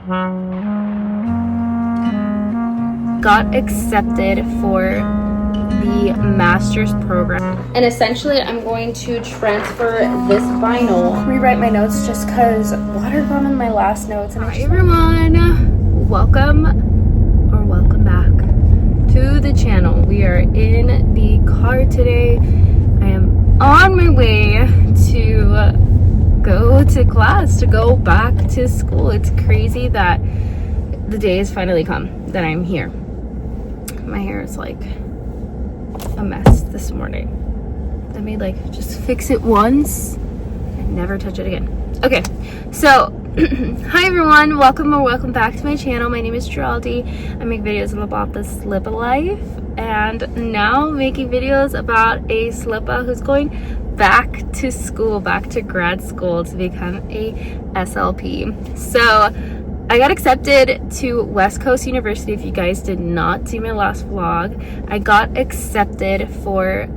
Got accepted for the master's program, and essentially I'm going to transfer this vinyl, rewrite my notes just because water got on my last notes. And hi everyone, welcome back to the channel. We are in the car today. I am on my way to go to class, to go back to school. It's crazy that the day has finally come that I'm here. My hair is like a mess this morning. Let me just fix it once and never touch it again. Okay, so hi everyone, welcome back to my channel. My name is Geraldine. I make videos about the slippa life, and now I'm making videos about a slippa who's going back to school, back to grad school to become a SLP. So I got accepted to West Coast University. If you guys did not see my last vlog, I got accepted for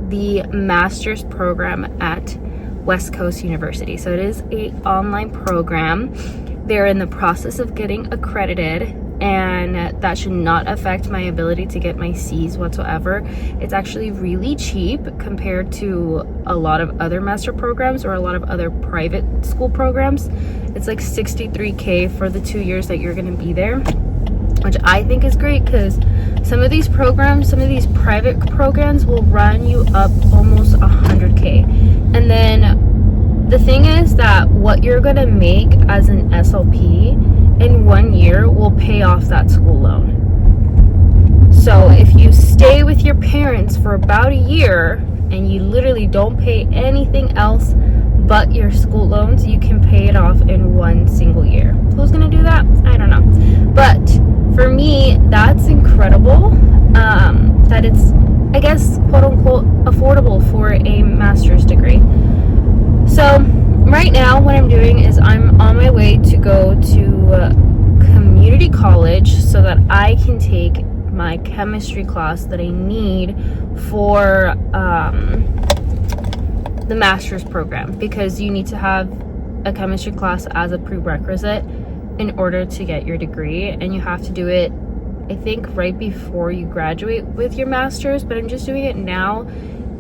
the master's program at West Coast University. So it is an online program. They're in the process of getting accredited, and that should not affect my ability to get my C's whatsoever. It's actually really cheap compared to a lot of other master programs or a lot of other private school programs. It's like $63K for the 2 years that you're going to be there, which I think is great because some of these programs, some of these private programs will run you up almost $100K. And then the thing is that what you're going to make as an SLP in 1 year will pay off that school loan. So if you stay with your parents for about a year and you literally don't pay anything else but your school loans, you can pay it off in 1 single year. Who's gonna do that? I don't know. But for me, that's incredible. That it's, I guess, quote unquote, affordable for a master's degree. So right now what I'm doing is I'm on my way to go to community college so that I can take my chemistry class that I need for the master's program, because you need to have a chemistry class as a prerequisite in order to get your degree, and you have to do it, I think, right before you graduate with your master's. But I'm just doing it now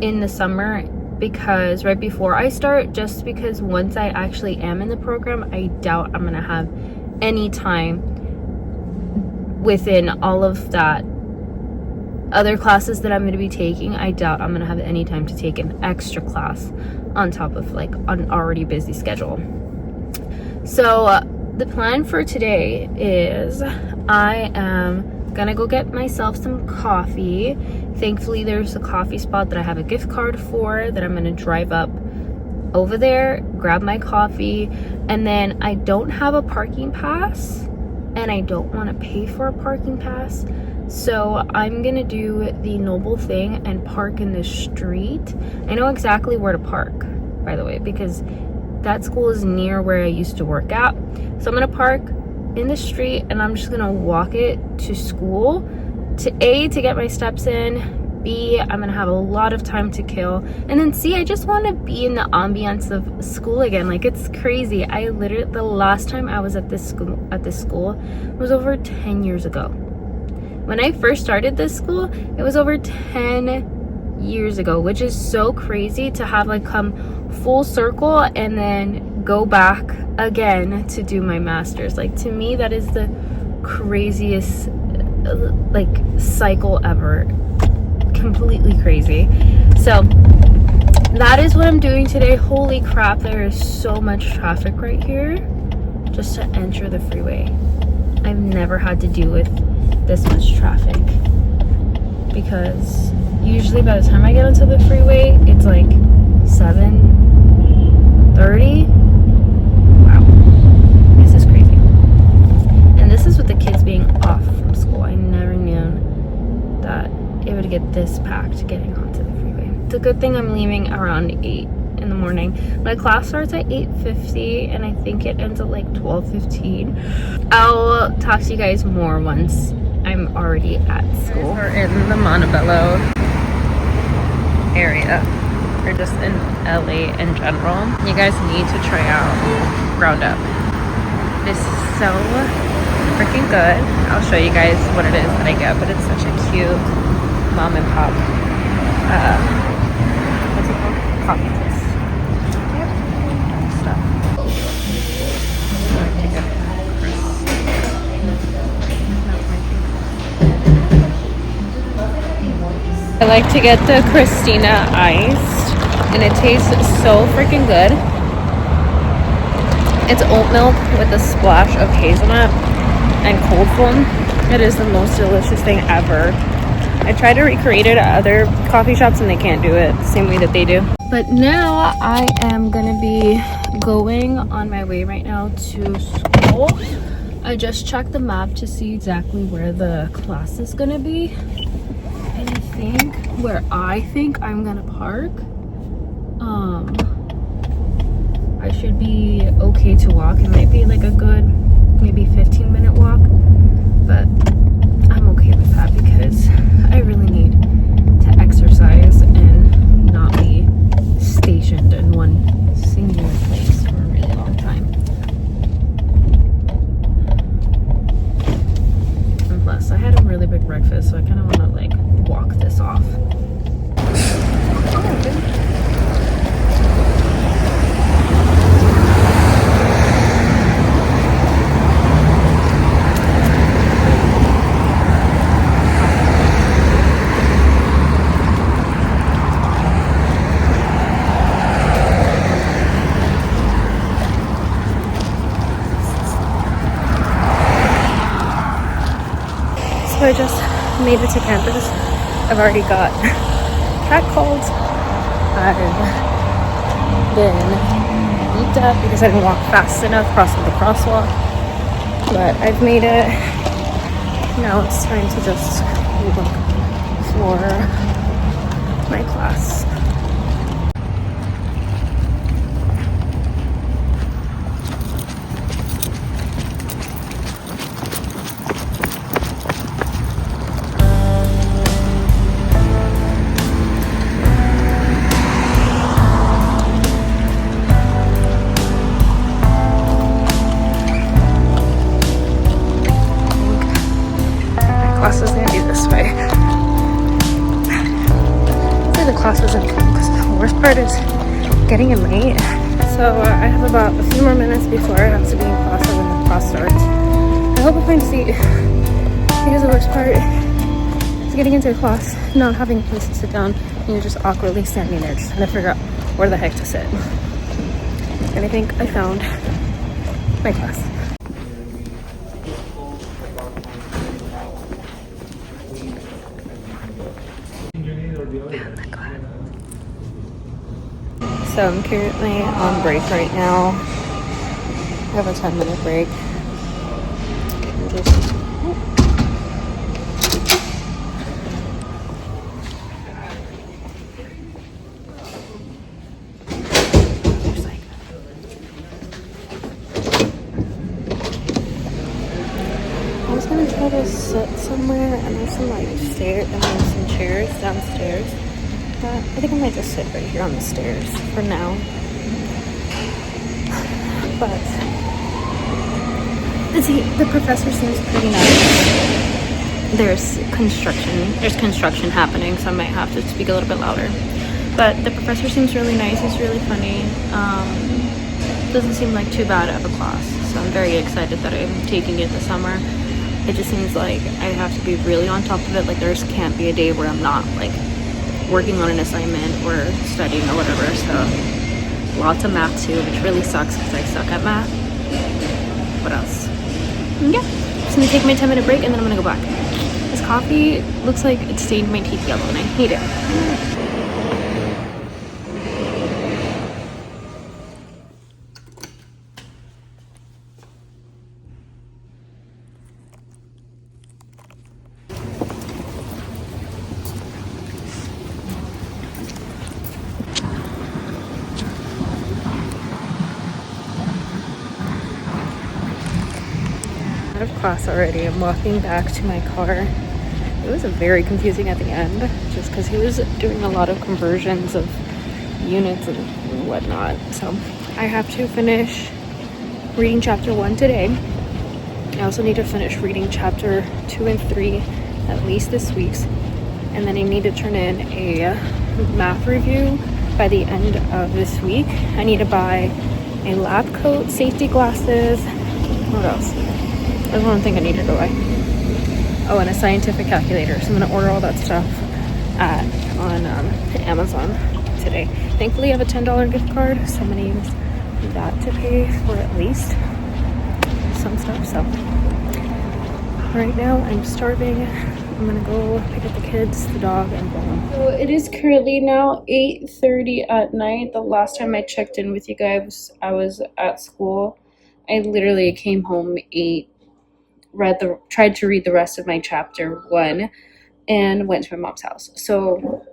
in the summer because right before I start, just because once I actually am in the program, I doubt I'm gonna have any time within all of that other classes that I'm going to be taking. I doubt I'm going to have any time to take an extra class on top of like an already busy schedule. So the plan for today is I am gonna go get myself some coffee. Thankfully there's a coffee spot that I have a gift card for that I'm gonna drive up over there, grab my coffee, and then I don't have a parking pass and I don't want to pay for a parking pass. So I'm gonna do the noble thing and park in the street. I know exactly where to park, by the way, because that school is near where I used to work at. So I'm gonna park in the street and I'm just gonna walk it to school to A, to get my steps in, B, I'm gonna have a lot of time to kill, and then C, I just want to be in the ambience of school again. Like, it's crazy. I literally, the last time I was at this school was over 10 years ago. When I first started this school, it was over 10 years ago, which is so crazy to have like come full circle and then go back again to do my master's. Like, to me, that is the craziest like cycle ever. Completely crazy. So that is what I'm doing today. Holy crap, there is so much traffic right here just to enter the freeway. I've never had to deal with this much traffic, because usually by the time I get onto the freeway it's like 7:30. Wow, this is crazy. And this is with the kids being off from school. I never knew that it would get this packed getting onto the freeway. It's a good thing I'm leaving around 8 in the morning. My class starts at 8:50 and I think it ends at like 12:15. I'll talk to you guys more once I'm already at school. We're in the Montebello area, or just in LA in general. You guys need to try out Ground Up. This so freaking good. I'll show you guys what it is that I get, but it's such a cute mom and pop what's it called? Coffee place. Yep. Stuff. I like to get the Christina iced, and it tastes so freaking good. It's oat milk with a splash of hazelnut and cold foam. It is the most delicious thing ever. I tried to recreate it at other coffee shops and they can't do it the same way that they do. But now I am gonna be going on my way right now to school. I just checked the map to see exactly where the class is gonna be. And I think where I think I'm gonna park, I should be okay to walk. It might be like a good maybe 15-minute walk, but I'm okay with that because I really need to exercise and not be stationed in one singular place for a really long time. And plus, I had a really big breakfast, so I kind of want to like walk this off. Oh, okay. So I just made it to campus. I've already got catcalled. I've been beat up because I didn't walk fast enough crossing the crosswalk. But I've made it. Now it's time to just look for my class. Class is gonna be this way. See, the class isn't fun because the worst part is getting in late. So I have about a few more minutes before I have to be in class and then the class starts. I hope I find a seat because the worst part is getting into a class, not having a place to sit down, and you're just awkwardly standing there just trying to figure out where the heck to sit. And I think I found my class. So I'm currently on break right now. I have a 10-minute break. I was gonna try to sit somewhere, and there's some like stairs and there's some chairs downstairs. But I think I might just sit right here on the stairs for now. But the professor seems pretty nice. There's construction happening, so I might have to speak a little bit louder. But the professor seems really nice. He's really funny. Doesn't seem like too bad of a class. So I'm very excited that I'm taking it this summer. It just seems like I have to be really on top of it. Like there can't be a day where I'm not like working on an assignment or studying or whatever. So lots of math too, which really sucks because I suck at math. What else? Yeah, just gonna take my 10-minute break and then I'm gonna go back. This coffee looks like it stained my teeth yellow and I hate it. Out of class already. I'm walking back to my car. It was very confusing at the end just because he was doing a lot of conversions of units and whatnot. So I have to finish reading chapter 1 today I also need to finish reading chapter 2 and 3 at least this week, and then I need to turn in a math review by the end of this week. I need to buy a lab coat, safety glasses. What else? There's one thing I need to go buy. Oh, and a scientific calculator. So I'm gonna order all that stuff on Amazon today. Thankfully, I have a $10 gift card, so I'm gonna use that to pay for at least some stuff. So right now I'm starving. I'm gonna go pick up the kids, the dog, and go home. So it is currently now 8:30 at night. The last time I checked in with you guys, I was at school. I literally came home, ate, tried to read the rest of my chapter 1, and went to my mom's house. So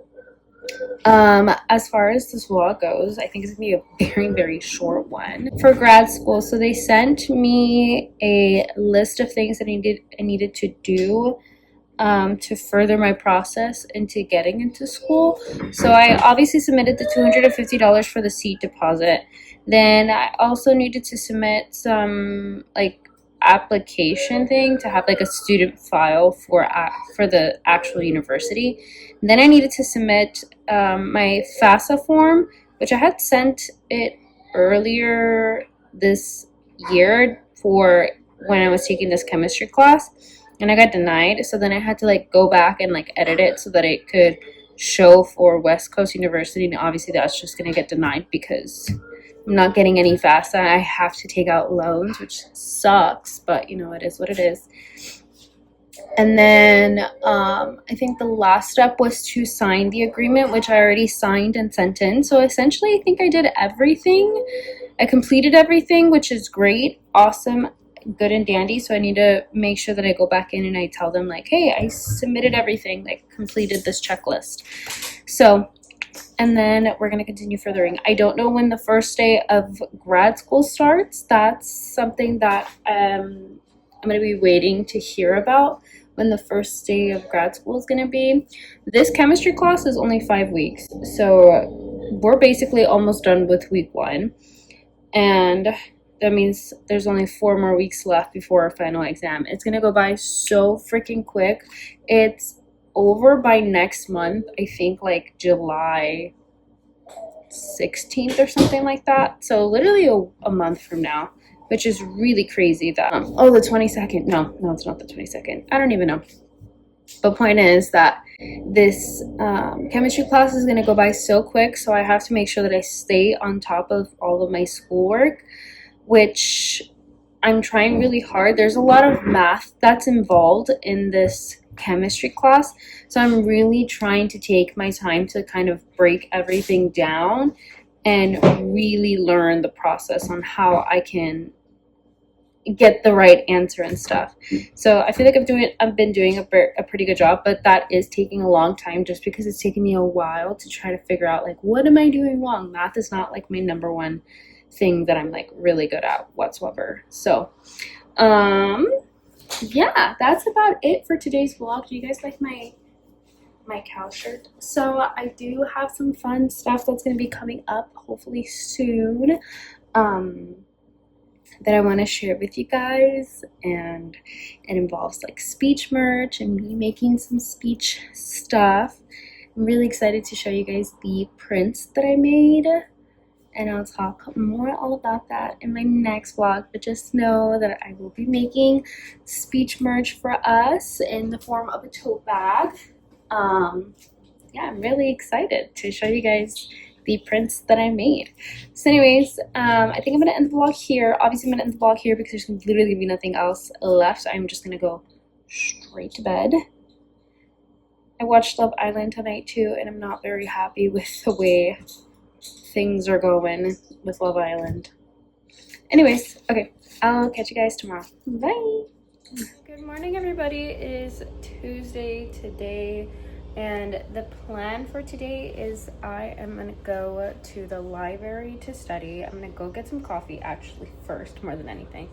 as far as this vlog goes, I think it's gonna be a very, very short one for grad school. So they sent me a list of things that I needed to do to further my process into getting into school. So I obviously submitted the $250 for the seat deposit. Then I also needed to submit some like application thing to have like a student file for the actual university. And then I needed to submit my FAFSA form, which I had sent it earlier this year for when I was taking this chemistry class, and I got denied. So then I had to like go back and like edit it so that it could show for West Coast University, and obviously that's just gonna get denied because I'm not getting any FAFSA. I have to take out loans, which sucks, but you know, it is what it is. And then I think the last step was to sign the agreement, which I already signed and sent in. So essentially, I think I did everything. I completed everything, which is great, awesome, good and dandy. So I need to make sure that I go back in and I tell them like, hey, I submitted everything, like completed this checklist. So, and then we're going to continue furthering. I don't know when the first day of grad school starts. That's something that I'm going to be waiting to hear about, when the first day of grad school is going to be. This chemistry class is only 5 weeks. So we're basically almost done with week 1. And that means there's only 4 more weeks left before our final exam. It's going to go by so freaking quick. It's over by next month, I think like July 16th or something like that. So literally a month from now, which is really crazy that, oh, the 22nd. No, it's not the 22nd. I don't even know. But point is that this chemistry class is going to go by so quick. So I have to make sure that I stay on top of all of my schoolwork, which I'm trying really hard. There's a lot of math that's involved in this chemistry class, so I'm really trying to take my time to kind of break everything down and really learn the process on how I can get the right answer and stuff. So I feel like I've been doing a pretty good job, but that is taking a long time just because it's taken me a while to try to figure out like, what am I doing wrong? Math is not like my number one thing that I'm like really good at whatsoever. So yeah, that's about it for today's vlog. Do you guys like my cow shirt? So I do have some fun stuff that's going to be coming up hopefully soon that I want to share with you guys, and it involves like speech merch and me making some speech stuff. I'm really excited to show you guys the prints that I made, and I'll talk more all about that in my next vlog. But just know that I will be making speech merch for us in the form of a tote bag. Yeah, I'm really excited to show you guys the prints that I made. So anyways, I think I'm gonna end the vlog here. Obviously I'm gonna end the vlog here because there's literally gonna be nothing else left. I'm just gonna go straight to bed. I watched Love Island tonight too, and I'm not very happy with the way things are going with Love Island. Anyways, okay, I'll catch you guys tomorrow. Bye. Good morning, everybody. It is Tuesday today, and the plan for today is I am gonna go to the library to study. I'm gonna go get some coffee actually first, more than anything.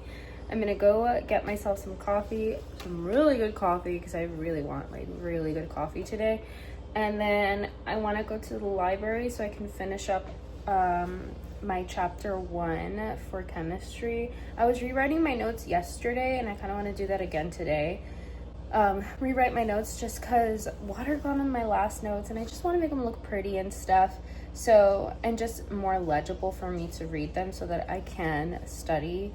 I'm gonna go get myself some coffee, some really good coffee, because I really want like really good coffee today. And then I want to go to the library so I can finish up my chapter 1 for chemistry. I was rewriting my notes yesterday and I kind of want to do that again today. Rewrite my notes just because water got on my last notes and I just want to make them look pretty and stuff. So, and just more legible for me to read them so that I can study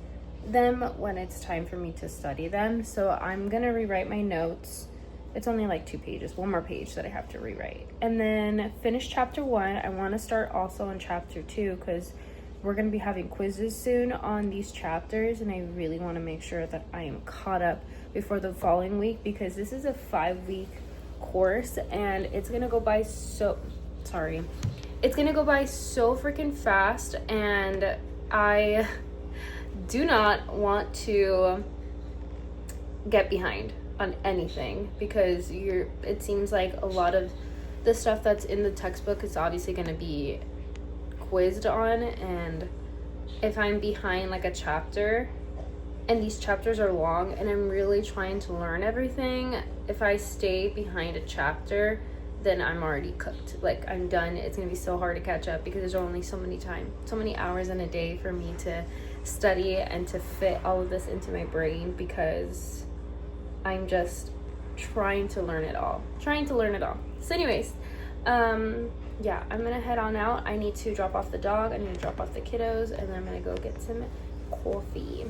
them when it's time for me to study them. So I'm gonna rewrite my notes. It's only like 2 pages, one more page that I have to rewrite. And then finish chapter 1. I want to start also on chapter 2 because we're going to be having quizzes soon on these chapters. And I really want to make sure that I am caught up before the following week because this is a 5-week course and it's going to go by so, it's going to go by so freaking fast. And I do not want to get behind on anything because it seems like a lot of the stuff that's in the textbook is obviously going to be quizzed on, and if I'm behind like a chapter and these chapters are long and I'm really trying to learn everything, if I stay behind a chapter then I'm already cooked. Like I'm done. It's going to be so hard to catch up because there's only so many hours in a day for me to study and to fit all of this into my brain because I'm just trying to learn it all. So anyways, yeah, I'm gonna head on out. I need to drop off the dog. I need to drop off the kiddos, and then I'm gonna go get some coffee.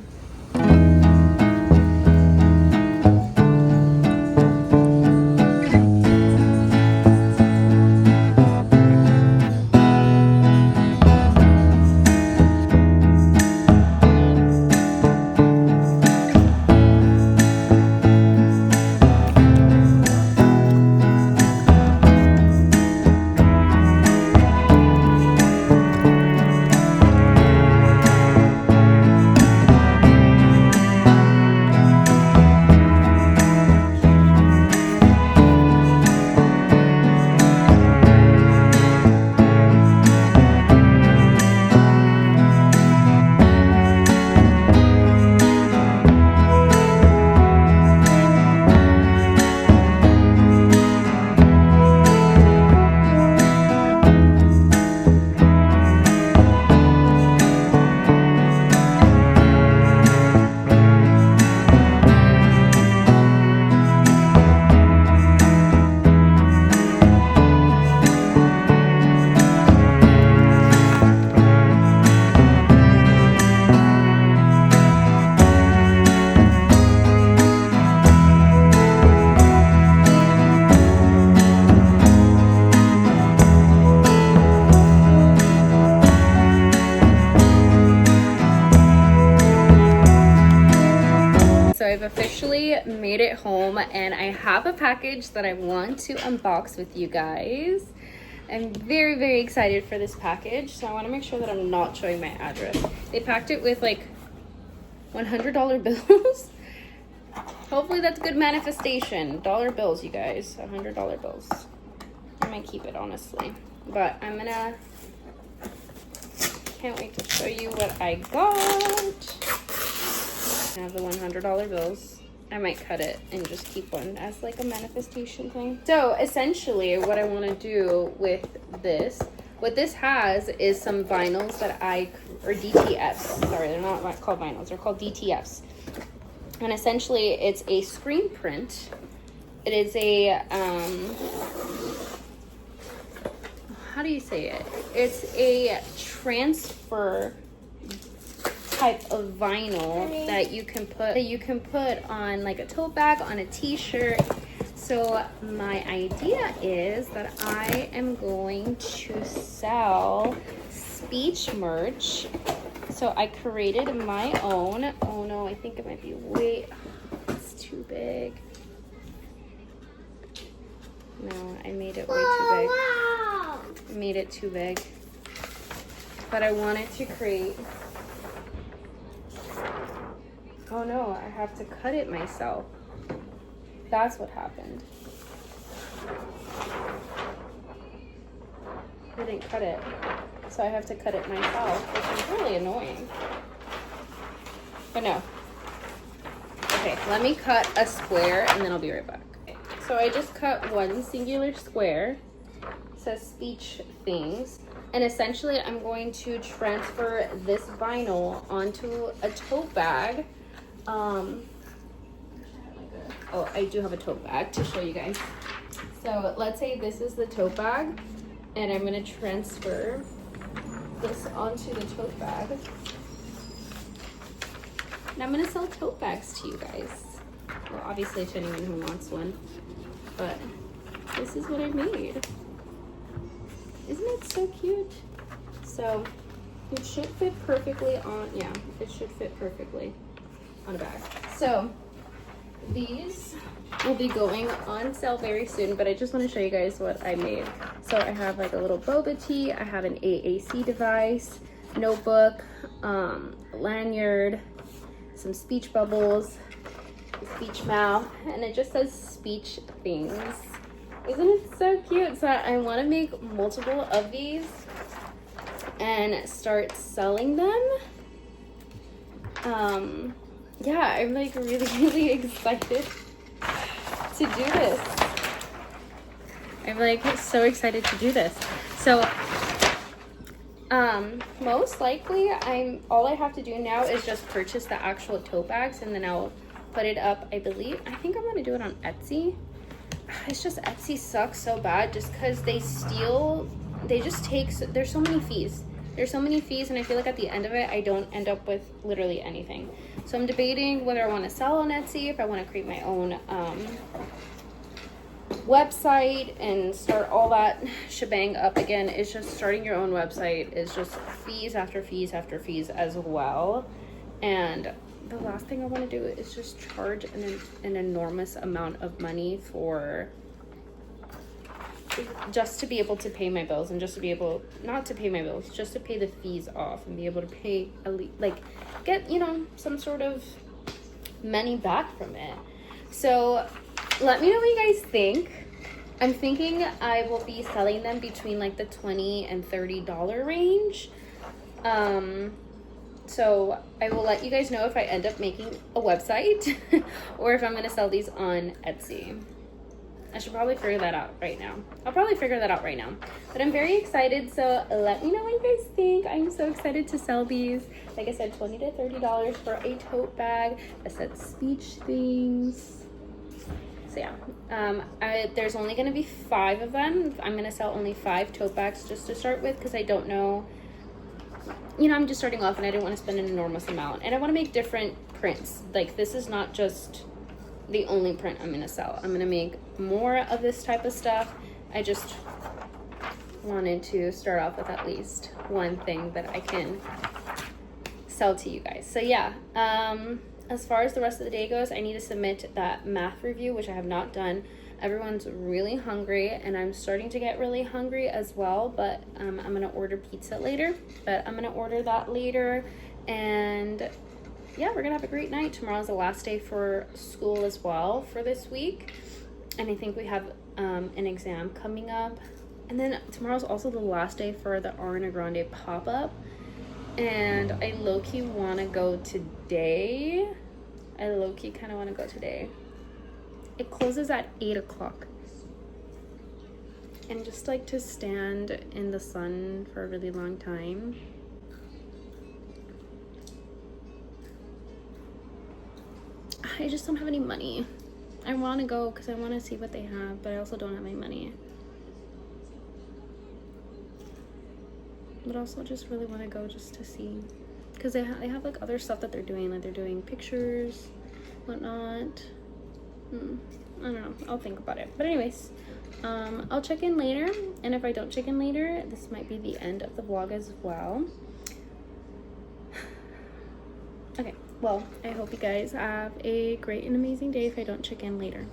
I've officially made it home and I have a package that I want to unbox with you guys. I'm very, very excited for this package. So I want to make sure that I'm not showing my address. They packed it with like $100 bills. Hopefully that's good manifestation. Dollar bills, you guys. $100 bills. I might keep it honestly. But I'm gonna, can't wait to show you what I got. I have the $100 bills. I might cut it and just keep one as like a manifestation thing. So essentially what I want to do with this, what this has is some vinyls that or DTFs. Sorry, they're not called vinyls. They're called DTFs. And essentially it's a screen print. It is a, how do you say it? It's a transfer type of vinyl that you can put on like a tote bag, on a t-shirt. So my idea is that I am going to sell speech merch. So I created my own. Oh no, I think it might be it's too big. No, I made it way too big. I made it too big. But I wanted to create. Oh no, I have to cut it myself. That's what happened. I didn't cut it, so I have to cut it myself, which is really annoying. But no. Okay, let me cut a square and then I'll be right back. Okay, so I just cut one singular square. It says speech things. And essentially I'm going to transfer this vinyl onto a tote bag. Oh, I do have a tote bag to show you guys. So let's say this is the tote bag, and I'm going to transfer this onto the tote bag. And I'm going to sell tote bags to you guys. Well, obviously to anyone who wants one, but this is what I made. Isn't it so cute? So it should fit perfectly on, yeah, it should fit perfectly on a bag. So these will be going on sale very soon, but I just want to show you guys what I made. So I have like a little boba tea, I have an AAC device, notebook, lanyard, some speech bubbles, speech mouth, and it just says speech things. Isn't it so cute? So I want to make multiple of these and start selling them. Yeah, I'm like really excited to do this. I'm like so excited to do this. So most likely all I have to do now is just purchase the actual tote bags, and then I'll put it up. I think I'm gonna do it on Etsy. It's just Etsy sucks so bad just because there's so many fees. There's so many fees, and I feel like at the end of it, I don't end up with literally anything. So I'm debating whether I want to sell on Etsy, if I want to create my own website and start all that shebang up again. It's just starting your own website is just fees after fees after fees as well. And the last thing I want to do is just charge an enormous amount of money for just to be able to pay my bills, and just to be able not to pay my bills, just to pay the fees off and be able to pay get some sort of money back from it. So let me know what you guys think. I'm thinking I will be selling them between like the $20 and $30 range. So I will let you guys know if I end up making a website or if I'm going to sell these on Etsy. I should probably figure that out right now. I'll probably figure that out right now. But I'm very excited, so let me know what you guys think. I'm so excited to sell these. Like I said, $20 to $30 for a tote bag that said speech things. So yeah, there's only going to be 5 of them. I'm going to sell only 5 tote bags just to start with, because I don't know. I'm just starting off and I didn't want to spend an enormous amount. And I want to make different prints. Like, this is not just the only print I'm going to sell. I'm going to make more of this type of stuff. I just wanted to start off with at least one thing that I can sell to you guys. So yeah, as far as the rest of the day goes, I need to submit that math review, which I have not done. Everyone's really hungry, and I'm starting to get really hungry as well, but I'm gonna order pizza later. But I'm gonna order that later, and yeah, we're gonna have a great night. Tomorrow's the last day for school as well for this week, and I think we have an exam coming up, and then tomorrow's also the last day for the Ariana Grande pop-up, and I low-key want to go today. I low-key kind of want to go today. It closes at 8 o'clock. And just like to stand in the sun for a really long time. I just don't have any money. I want to go because I want to see what they have, but I also don't have any money. But also just really want to go just to see. Because they have like other stuff that they're doing. Like they're doing pictures, whatnot. I don't know. I'll think about it. But anyways, I'll check in later. And if I don't check in later, this might be the end of the vlog as well. Okay. Well, I hope you guys have a great and amazing day if I don't check in later.